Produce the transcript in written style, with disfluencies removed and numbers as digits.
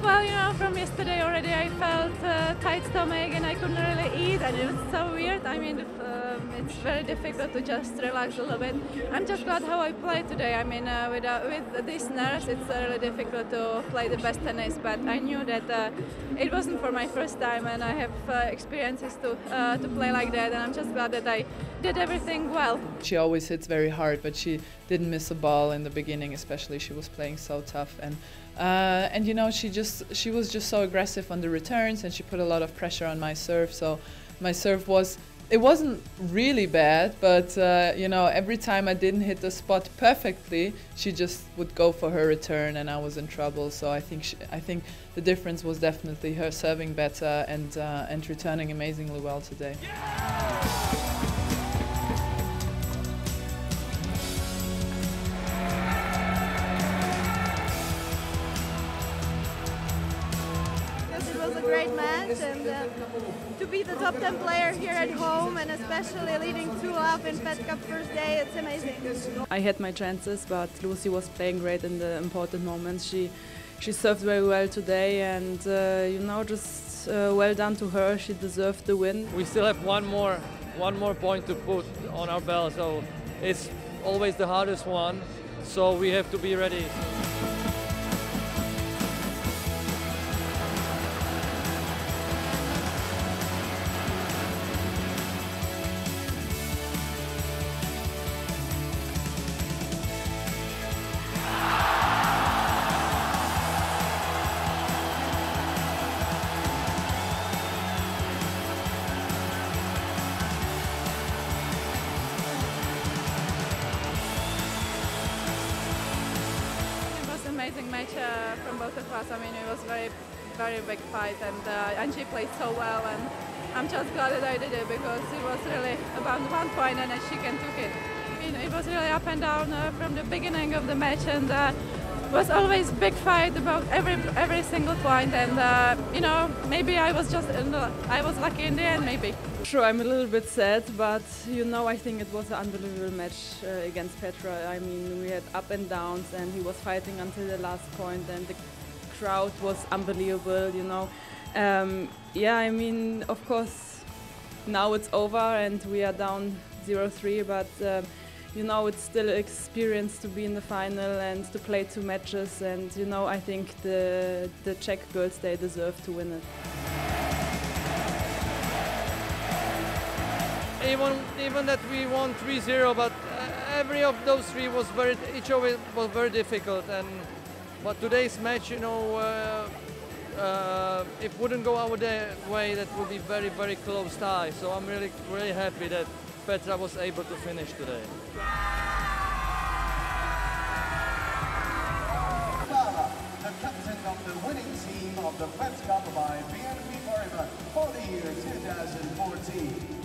Well, you know, from yesterday already I felt tight stomach and I couldn't really eat, and it was so weird. I mean, it's very difficult to just relax a little bit. I'm just glad how I played today. I mean, with these nerves, it's really difficult to play the best tennis, but I knew that it wasn't for my first time, and I have experiences to play like that, and I'm just glad that I did everything well. She always hits very hard, but she didn't miss a ball in the beginning, especially. She was playing so tough, and you know, she was just so aggressive on the returns, and she put a lot of pressure on my serve. So my serve wasn't really bad, but you know, every time I didn't hit the spot perfectly, she just would go for her return, and I was in trouble. So I think the difference was definitely her serving better and returning amazingly well today. It was a great match, and to be the top 10 player here at home, and especially leading 2-0 in Fed Cup first day, it's amazing. I had my chances, but Lucy was playing great in the important moments. She served very well today, and you know, just well done to her. She deserved the win. We still have one more point to put on our belt, so it's always the hardest one. So we have to be ready. Amazing match from both of us. I mean, it was very big fight, and she played so well, and I'm just glad that I did it, because it was really about 1 point and she can took it. I mean, it was really up and down from the beginning of the match, and it was always big fight about every single point, and you know, maybe I was lucky in the end, maybe. Sure, I'm a little bit sad, but you know, I think it was an unbelievable match against Petra. I mean, we had up and downs, and he was fighting until the last point, and the crowd was unbelievable, you know. Yeah, I mean, of course, now it's over and we are down 0-3, but you know, it's still an experience to be in the final and to play 2 matches, and you know, I think the Czech girls, they deserve to win it. Even that we won 3-0, but every of those 3 was each of it was very difficult. But today's match, you know, if it wouldn't go our way, that would be very close tie. So I'm really happy that Petra was able to finish today. The captain of the winning team of the Fed Cup by BNP Paribas for the year 2014.